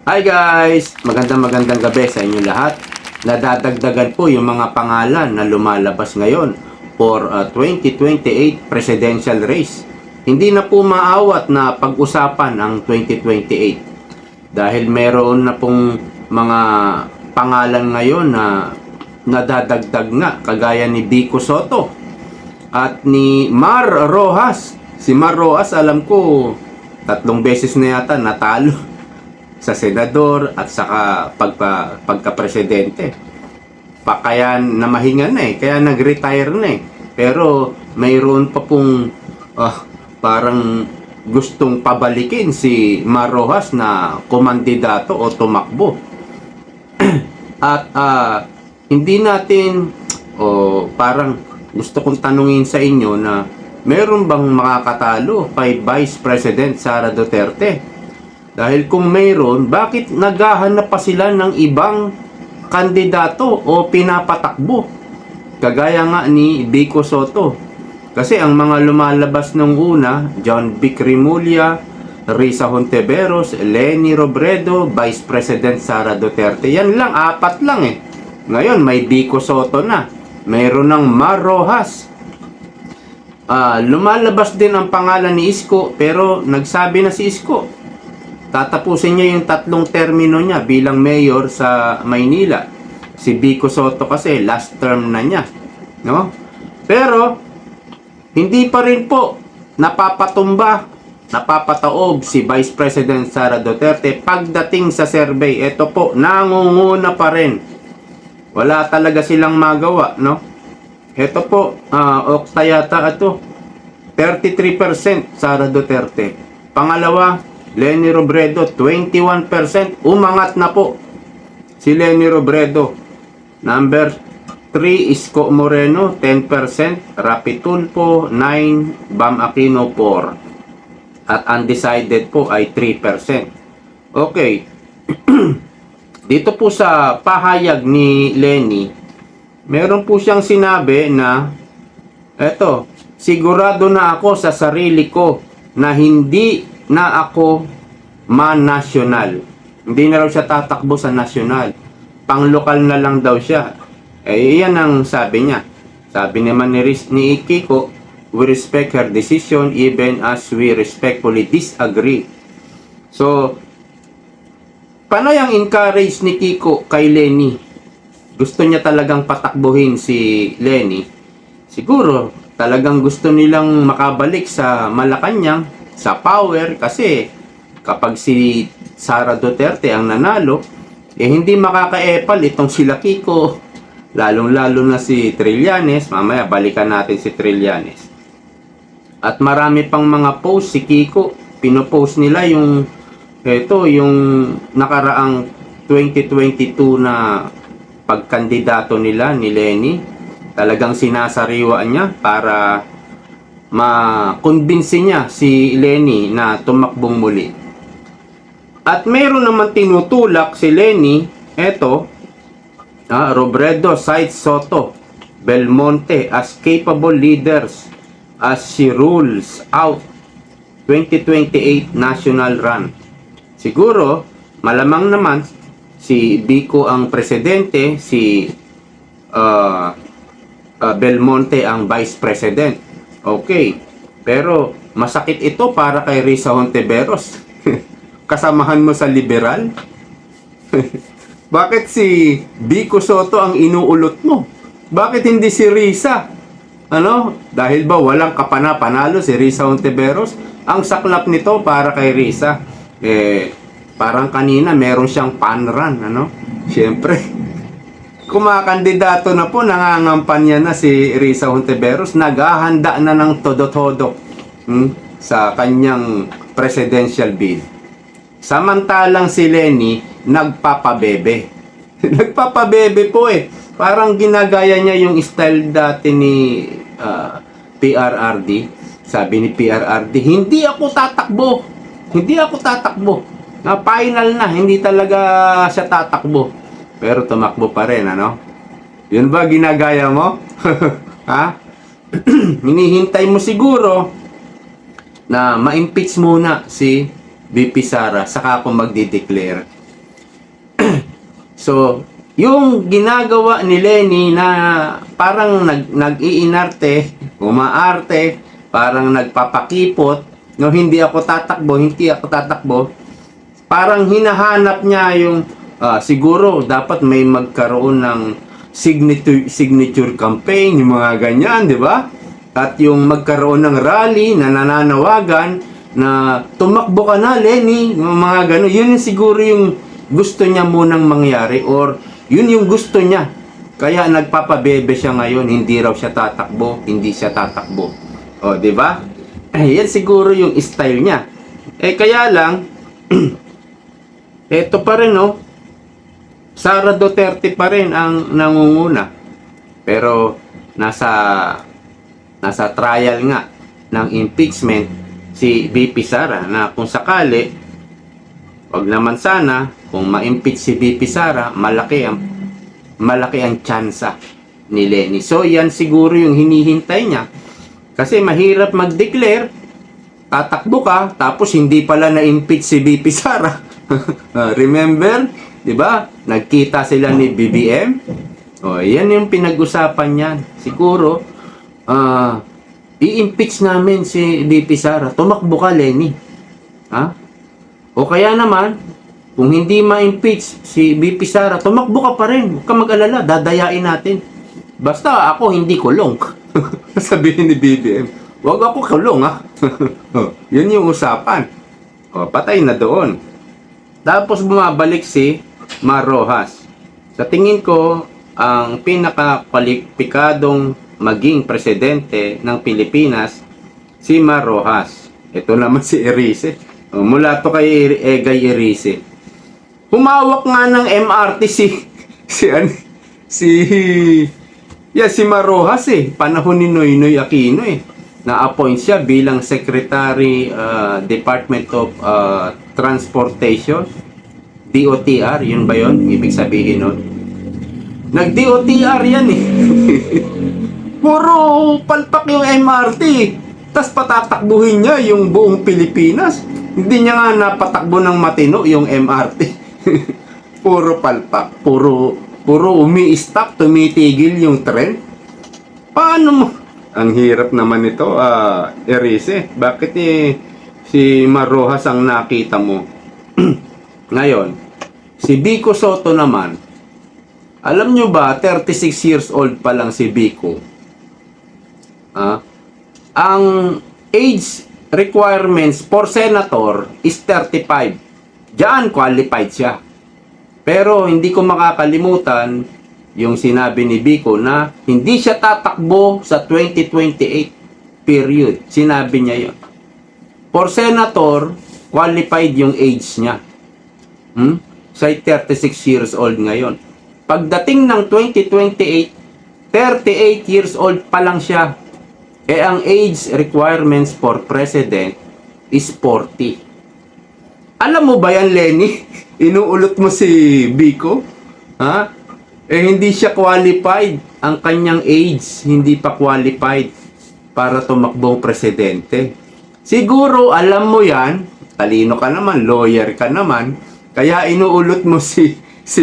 Hi guys! Magandang gabi sa inyo lahat. Nadadagdagan po yung mga pangalan na lumalabas ngayon for 2028 presidential race. Hindi na po maawat na pag-usapan ang 2028 dahil meron na pong mga pangalan ngayon na nadadagdag nga kagaya ni Vico Soto at ni Mar Rojas. Si Mar Rojas alam ko 3 beses na yata natalo sa senador at saka pagka-presidente. Kaya namahinga na kaya nag-retire na Pero mayroon pa pong parang gustong pabalikin si Mar Rojas na kumandidato o tumakbo. At hindi natin parang gusto kong tanungin sa inyo na meron bang makakatalo kay Vice President Sara Duterte? Dahil kung mayroon, bakit naghahanap pa sila ng ibang kandidato o pinapatakbo? Kagaya nga ni Vico Soto. Kasi ang mga lumalabas nung una, John Vic Rimulya, Risa Hontiveros, Leni Robredo, Vice President Sara Duterte. Yan lang, 4 lang Ngayon, may Vico Soto na. Mayroon ng Mar Rojas. Lumalabas din ang pangalan ni Isko, pero nagsabi na si Isko tatapusin niya yung 3 termino niya bilang mayor sa Maynila. Si Vico Soto kasi last term na niya, no? Pero hindi pa rin po napapataob si Vice President Sara Duterte pagdating sa survey. Ito po, nangunguna pa rin. Wala talaga silang magawa, no? Ito po, Okta yata ito, 33% Sara Duterte. Pangalawa, Leni Robredo, 21%. Umangat na po si Leni Robredo. Number 3, Isko Moreno, 10%. Rapi Tulfo, 9%. Bam Aquino, 4%. At undecided po ay 3%. Okay. Dito po sa pahayag ni Leni, meron po siyang sinabi na eto, sigurado na ako sa sarili ko na hindi na ako man-national. Hindi na raw siya tatakbo sa national. Pang-lokal na lang daw siya. Yan ang sabi niya. Sabi naman ni Kiko, we respect her decision even as we respectfully disagree. So, paano yung encourage ni Kiko kay Leni? Gusto niya talagang patakbuhin si Leni. Siguro, talagang gusto nilang makabalik sa Malacanang, sa power, kasi kapag si Sara Duterte ang nanalo, hindi makakaepal itong sila Kiko, lalong-lalo na si Trillanes. Mamaya balikan natin si Trillanes. At marami pang mga post si Kiko, pinopost nila yung nakaraang 2022 na pagkandidato nila ni Leni. Talagang sinasariwaan niya para ma-convince niya si Leni na tumakbong muli. At mayroon naman tinutulak si Leni, Robredo cites Soto, Belmonte as capable leaders as she rules out 2028 national run. Siguro, malamang naman si Vico ang presidente, si Belmonte ang vice president. Okay. Pero masakit ito para kay Risa Hontiveros. Kasamahan mo sa liberal? Bakit si Vico Soto ang inuulot mo? Bakit hindi si Risa? Dahil ba walang kapana-panalo si Risa Hontiveros? Ang saklap nito para kay Risa. Parang kanina meron siyang panran, Siyempre, kumakandidato na po, nangangampanya na si Risa Hontiveros, naghahanda na ng todo-todo sa kanyang presidential bid. Samantalang si Leni nagpapabebe. Nagpapabebe po Parang ginagaya niya yung style dati ni PRRD. Sabi ni PRRD, hindi ako tatakbo. Hindi ako tatakbo. Final na, hindi talaga siya tatakbo. Pero tumakbo pa rin, Yun ba ginagaya mo? Ha? Hinihintay mo siguro na ma-impeach muna si VP Sara, saka ako magdi-declare. So, yung ginagawa ni Lenny na parang nag-iinarte, umaarte, parang nagpapakipot, no, hindi ako tatakbo, parang hinahanap niya yung siguro dapat may magkaroon ng signature campaign, yung mga ganyan, di ba? At yung magkaroon ng rally na nananawagan na tumakbo ka na, Lenny, yung mga gano'n. Yun yung siguro yung gusto niya munang mangyari, or yun yung gusto niya. Kaya nagpapabebe siya ngayon, hindi raw siya tatakbo, hindi siya tatakbo. O, di ba? Yan siguro yung style niya. Kaya lang, eto pa rin, no? Sara Duterte pa rin ang nangunguna. Pero nasa trial nga ng impeachment si VP Sara, na kung sakali, wag naman sana, kung ma-impeach si VP Sara, malaki ang tsansa ni Lenny. So yan siguro yung hinihintay niya. Kasi mahirap mag-declare, tatakbo ka, tapos hindi pala na-impeach si VP Sara. Remember? 'Di ba? Nagkita sila ni BBM. Yan yung pinag-usapan niyan. Siguro, i-impeach namin si VP Sara. Tumakbo ka, Lenny. Ha? O kaya naman, kung hindi ma-impeach si VP Sara, tumakbo ka pa rin. Huwag ka mag-alala, dadayain natin. Basta ako hindi kulong. Sabihin ni BBM, huwag ako kulong, ha? Yun yung usapan. Patay na doon. Tapos bumabalik si Mar Rojas. Sa tingin ko, ang pinaka-kwalipikadong maging presidente ng Pilipinas, si Mar Rojas. Ito naman si Erice. Mula to kay Egay Erice. Humawak nga ng MRT si Mar Rojas panahon ni Noynoy Aquino Na-appoint siya bilang Secretary Department of Transportation. DOTR, yun ba yun? Ibig sabihin nun. Nag-DOTR yan Puro palpak yung MRT. Tas patatakbuhin niya yung buong Pilipinas. Hindi niya nga napatakbo ng matino yung MRT. Puro palpak. Puro umi-stop, tumitigil yung tren. Paano mo? Ang hirap naman ito, Erice. Bakit si Mar Rojas ang nakita mo? Ngayon, si Vico Soto naman, alam nyo ba, 36 years old pa lang si Vico. Ang age requirements for senator is 35. Diyan qualified siya. Pero hindi ko makakalimutan yung sinabi ni Vico na hindi siya tatakbo sa 2028 period. Sinabi niya yun. For senator, qualified yung age niya. Siya 36 years old ngayon. Pagdating ng 2028, 38 years old pa lang siya. Ang age requirements for president is 40. Alam mo ba yan, Lenny? Inuulot mo si Vico? Hindi siya qualified. Ang kanyang age, hindi pa qualified para tumakbong presidente. Siguro, alam mo yan, talino ka naman, lawyer ka naman, kaya inuulot mo si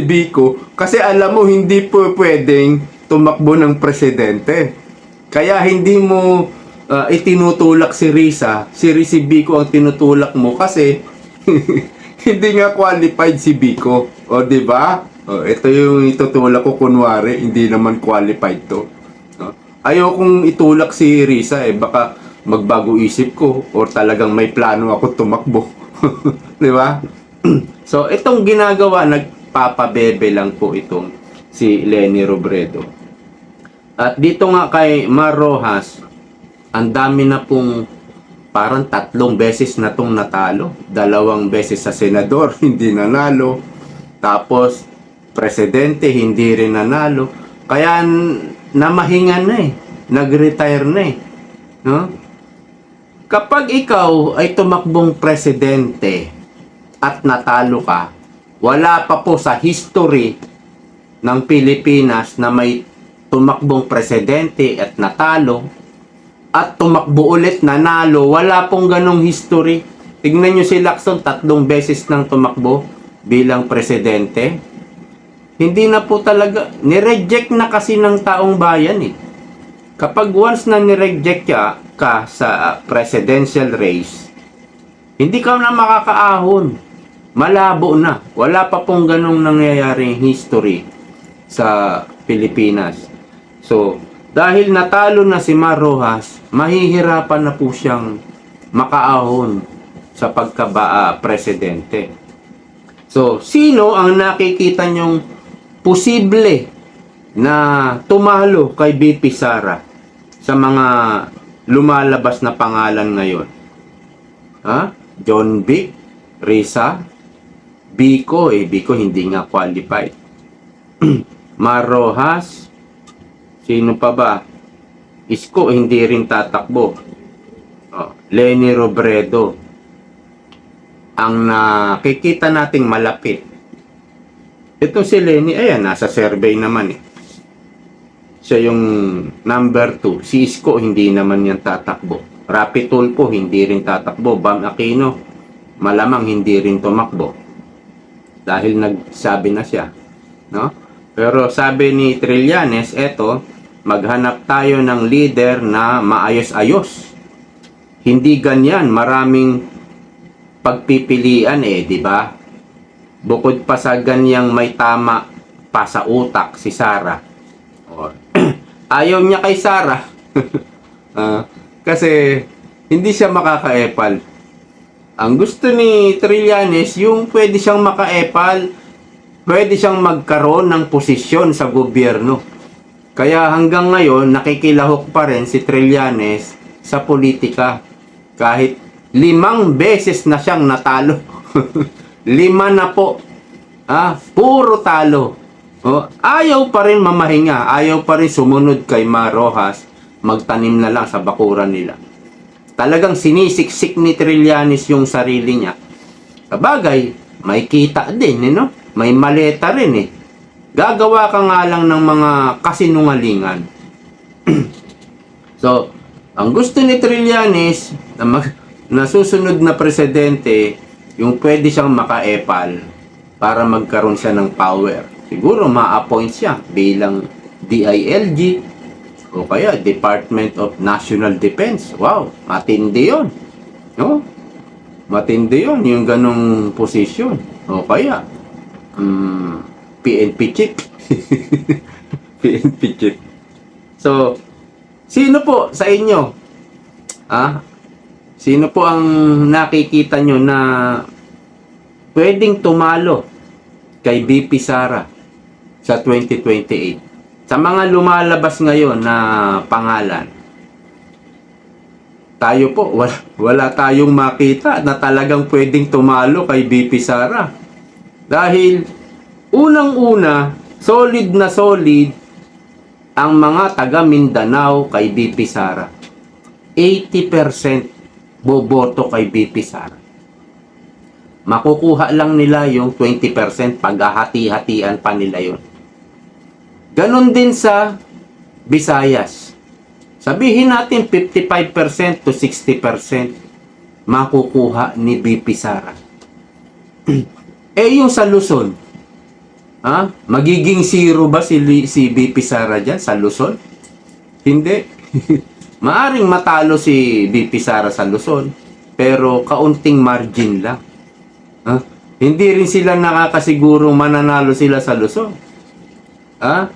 Vico kasi alam mo hindi po pwedeng tumakbo ng presidente. Kaya hindi mo itinutulak si Risa, si Vico ang tinutulak mo kasi hindi nga qualified si Vico. O, di ba? Ito yung itutulak ko kunwari, hindi naman qualified to. Ayaw kong itulak si Risa baka magbago isip ko or talagang may plano ako tumakbo. Di ba? So, itong ginagawa, nagpapabebe lang po itong si Lenny Robredo. At dito nga kay Mar Rojas, ang dami na pong parang 3 beses na tong natalo. 2 beses sa senador, hindi nanalo. Tapos, presidente, hindi rin nanalo. Kaya namahingan na nag-retire na no? Kapag ikaw ay tumakbong presidente at natalo ka, wala pa po sa history ng Pilipinas na may tumakbong presidente at natalo at tumakbo ulit nanalo. Wala pong ganong history. Tignan nyo si Lacson, 3 beses nang tumakbo bilang presidente. Hindi na po talaga, nireject na kasi ng taong bayan eh. Kapag once na nireject ka sa presidential race, hindi ka na makakaahon. Malabo na. Wala pa pong ganong nangyayaring history sa Pilipinas. So, dahil natalo na si Mar Rojas, mahihirapan na po siyang makaahon sa pagka-presidente. So, sino ang nakikita nyong posible na tumalo kay BP Sara sa mga lumalabas na pangalan ngayon? John Vic, Risa, Biko, Biko hindi nga qualified. Mar Rojas, sino pa ba? Isko, hindi rin tatakbo. Leni Robredo, ang nakikita nating malapit. Ito si Leni, ayan, nasa survey naman eh. Siya yung number 2. Si Isko, hindi naman yan tatakbo. Rapi Tulfo, hindi rin tatakbo. Bam Aquino, malamang hindi rin tumakbo. Dahil nagsabi na siya. No? Pero sabi ni Trillanes, eto, maghanap tayo ng leader na maayos-ayos. Hindi ganyan, maraming pagpipilian di ba? Bukod pa sa ganyang may tama pa sa utak si Sara. Ayaw niya kay Sara. Kasi hindi siya makakaepal. Ang gusto ni Trillanes, yung pwede siyang makaepal, pwede siyang magkaroon ng posisyon sa gobyerno. Kaya hanggang ngayon, nakikilahok pa rin si Trillanes sa politika. Kahit 5 beses na siyang natalo. 5 na po. Puro talo. Ayaw pa rin mamahinga. Ayaw pa rin sumunod kay Mar Rojas. Magtanim na lang sa bakuran nila. Talagang sinisiksik ni Trillanes yung sarili niya. Sabagay, may kita din, no? May maleta rin Gagawa ka nga lang ng mga kasinungalingan. So, ang gusto ni Trillanes na susunod na presidente, yung pwede siyang makaepal para magkaroon siya ng power. Siguro ma-appoint siya bilang DILG o kaya Department of National Defense. Wow, matindi yun. No? Matindi yun, yung ganong posisyon. O kaya, PNP chief. PNP chief. So, sino po sa inyo? Sino po ang nakikita nyo na pwedeng tumalo kay BP Sara sa 2028? Sa mga lumalabas ngayon na pangalan, tayo po, wala tayong makita na talagang pwedeng tumalo kay BP Sara. Dahil, unang-una, solid na solid ang mga taga Mindanao kay BP Sara. 80% boboto kay BP Sara. Makukuha lang nila yung 20%, paghahati-hatian pa nila yun. Ganon din sa Visayas. Sabihin natin 55% to 60% makukuha ni BP Sara. Yung sa Luzon, magiging zero ba si BP Sara dyan sa Luzon? Hindi. Maaring matalo si BP Sara sa Luzon, pero kaunting margin lang. Hindi rin sila nakakasigurong mananalo sila sa Luzon.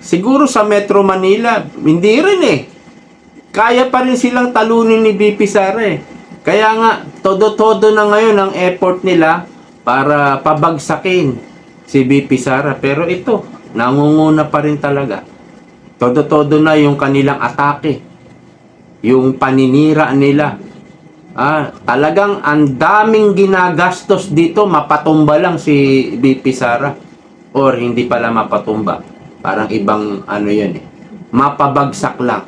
Siguro sa Metro Manila, hindi rin Kaya pa rin silang talunin ni BP Sara Kaya nga, todo-todo na ngayon ang effort nila para pabagsakin si BP Sara. Pero ito, nangunguna pa rin talaga. Todo-todo na yung kanilang atake. Yung paninira nila. Talagang ang daming ginagastos dito, mapatumba lang si BP Sara. Or hindi pala mapatumba. Parang ibang mapabagsak lang.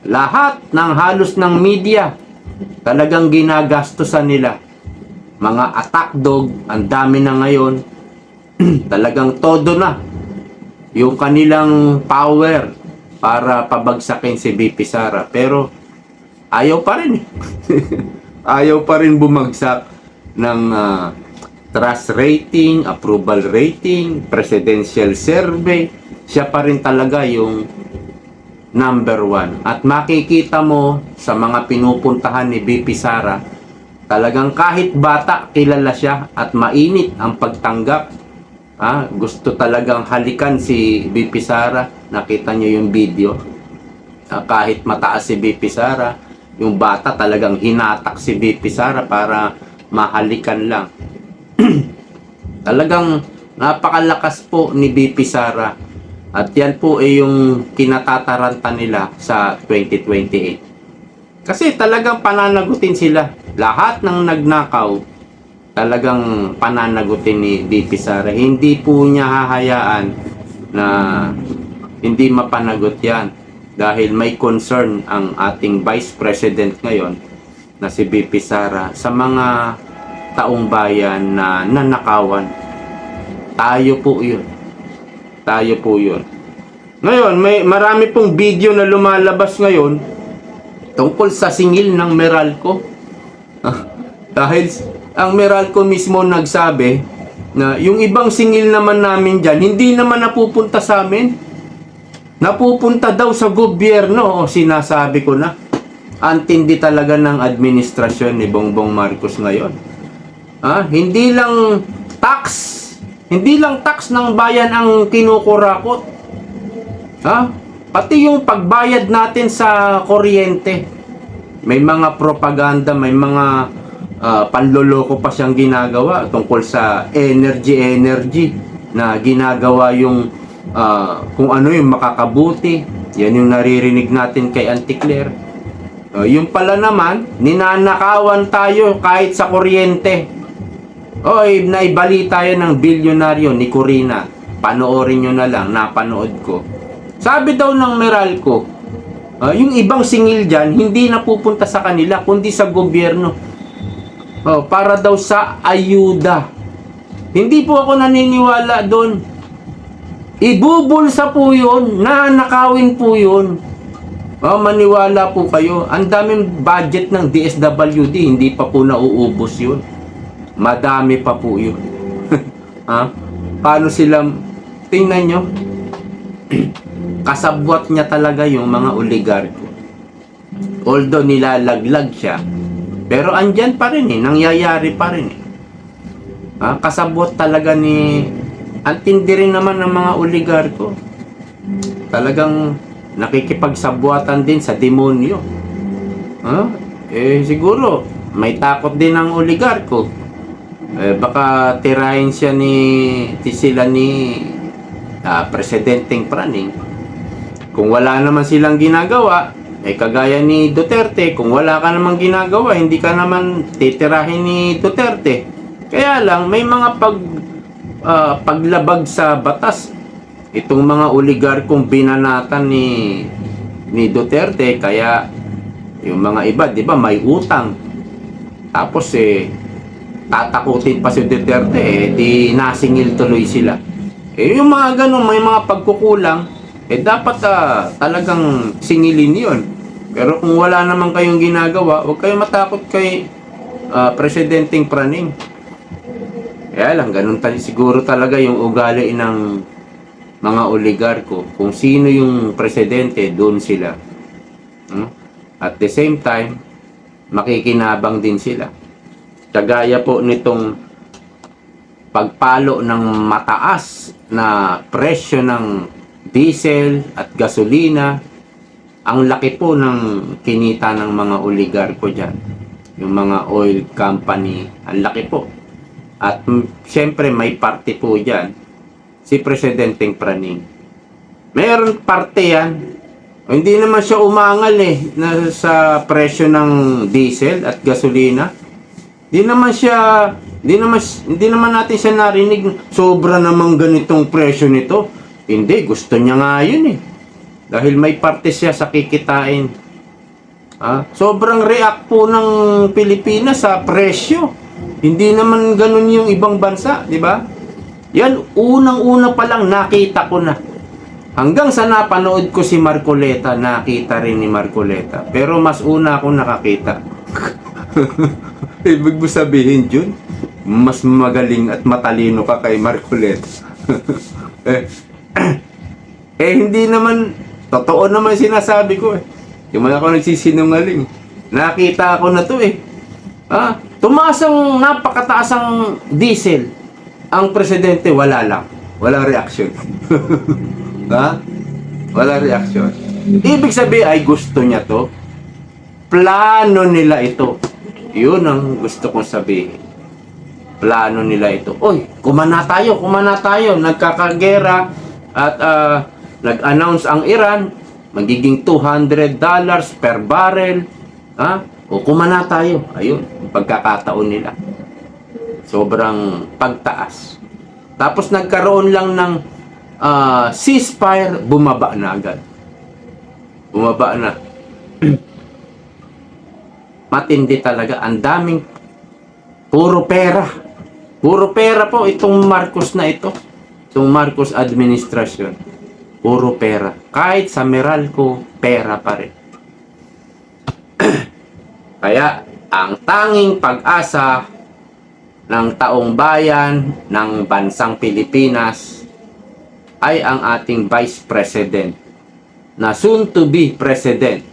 Lahat ng halos ng media, talagang ginagastosan nila. Mga attack dog, ang dami na ngayon. Talagang todo na yung kanilang power para pabagsakin si BP Sara. Pero ayaw pa rin ayaw pa rin bumagsak ng trust rating, approval rating, presidential survey, siya pa rin talaga yung number 1. At makikita mo sa mga pinupuntahan ni BP Sara, talagang kahit bata, kilala siya at mainit ang pagtanggap. Gusto talagang halikan si BP Sara. Nakita niyo yung video. Kahit mataas si BP Sara, yung bata talagang hinatak si BP Sara para mahalikan lang. Talagang napakalakas po ni BP Sara. At yan po ay yung kinatataranta nila sa 2028. Kasi talagang pananagutin sila. Lahat ng nagnakaw, talagang pananagutin ni BP Sara. Hindi po niya hahayaan na hindi mapanagot yan. Dahil may concern ang ating Vice President ngayon na si BP Sara sa mga taong bayan na nanakawan. Tayo po yun. Tayo po yun. Ngayon, marami pong video na lumalabas ngayon tungkol sa singil ng Meralco. Dahil ang Meralco mismo nagsabi na yung ibang singil naman namin dyan, hindi naman napupunta sa amin. Napupunta daw sa gobyerno. Sinasabi ko na. Antindi talaga ng administrasyon ni Bongbong Marcos ngayon. Hindi lang tax ng bayan ang kinukurakot. Pati yung pagbayad natin sa kuryente. May mga propaganda, may mga panloloko pa siyang ginagawa tungkol sa energy na ginagawa yung kung ano yung makakabuti. Yan yung naririnig natin kay Auntie Claire. Yung pala naman, ninanakawan tayo kahit sa kuryente. Naibalita yan ng bilyonaryo ni Corina. Panoorin nyo na lang, napanood ko. Sabi daw ng Meralco, yung ibang singil dyan, hindi napupunta sa kanila, kundi sa gobyerno. Para daw sa ayuda. Hindi po ako naniniwala doon. Ibubulsa po yun, nanakawin po yun. Maniwala po kayo. Ang daming budget ng DSWD, hindi pa po nauubos yun. Madami pa po yun. Paano sila, tingnan nyo, kasabwat niya talaga yung mga oligarko. Although nilalaglag siya, pero andyan pa rin nangyayari pa rin kasabwat talaga ni, antindi rin naman ng mga oligarko. Talagang nakikipagsabwatan din sa demonyo. Siguro may takot din ang oligarko. Baka tirahin siya sila ni Presidenteng Praning. Kung wala naman silang ginagawa, kagaya ni Duterte, kung wala ka namang ginagawa, hindi ka naman titirahin ni Duterte. Kaya lang, may mga paglabag sa batas. Itong mga oligarkong binanatan ni Duterte, kaya yung mga iba, di ba, may utang. Tapos tatakutin pa si Duterte, di nasingil tuloy sila. Yung mga ganun, may mga pagkukulang, dapat talagang singilin yun. Pero kung wala naman kayong ginagawa, huwag kayong matakot kay Presidenteng Praning. Kaya lang, ganun siguro talaga yung ugali ng mga oligarko. Kung sino yung presidente, doon sila. At the same time, makikinabang din sila. Kagaya po nitong pagpalo ng mataas na presyo ng diesel at gasolina. Ang laki po ng kinita ng mga oligarko dyan. Yung mga oil company, ang laki po. At siyempre may parte po dyan si Presidenteng Praning. Meron parte yan. Hindi naman siya umangal na sa presyo ng diesel at gasolina. Hindi naman natin siya narinig sobra namang ganitong presyo nito. Hindi, gusto niya nga yun Dahil may parte siya sa kikitain. Sobrang react po ng Pilipinas sa presyo. Hindi naman ganun yung ibang bansa, di ba? Yan, unang-una pa lang nakita ko na. Hanggang sa napanood ko si Marcoleta, nakita rin ni Marcoleta. Pero mas una akong nakakita. Ibig mo sabihin, Jun, mas magaling at matalino ka kay Marcoleta. eh, hindi naman, totoo naman sinasabi ko eh. Yung mga ako nagsisinungaling. Nakita ko na to eh. Tumaas ang napakataas ang diesel. Ang presidente wala lang. Walang reaction. Walang reaction. Ibig sabihin ay gusto niya to. Plano nila ito. Yun ang gusto kong sabihin. Plano nila ito. Oy, kumana tayo. Nagkakagera at nag-announce ang Iran, magiging $200 per barrel. O kumana tayo. Ayun, pagkakataon nila. Sobrang pagtaas. Tapos nagkaroon lang ng ceasefire, bumaba na agad. Bumaba na. Matindi talaga. Ang daming puro pera. Puro pera po itong Marcos na ito. Itong Marcos administrasyon. Puro pera. Kahit sa Meralco, pera pa rin. Kaya, ang tanging pag-asa ng taong bayan ng bansang Pilipinas ay ang ating Vice President na soon to be President,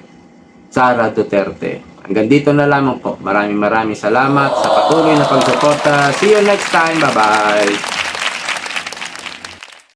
Sara Duterte. Hanggang dito na lamang po. Maraming salamat sa patuloy na pagsuporta. See you next time. Bye-bye.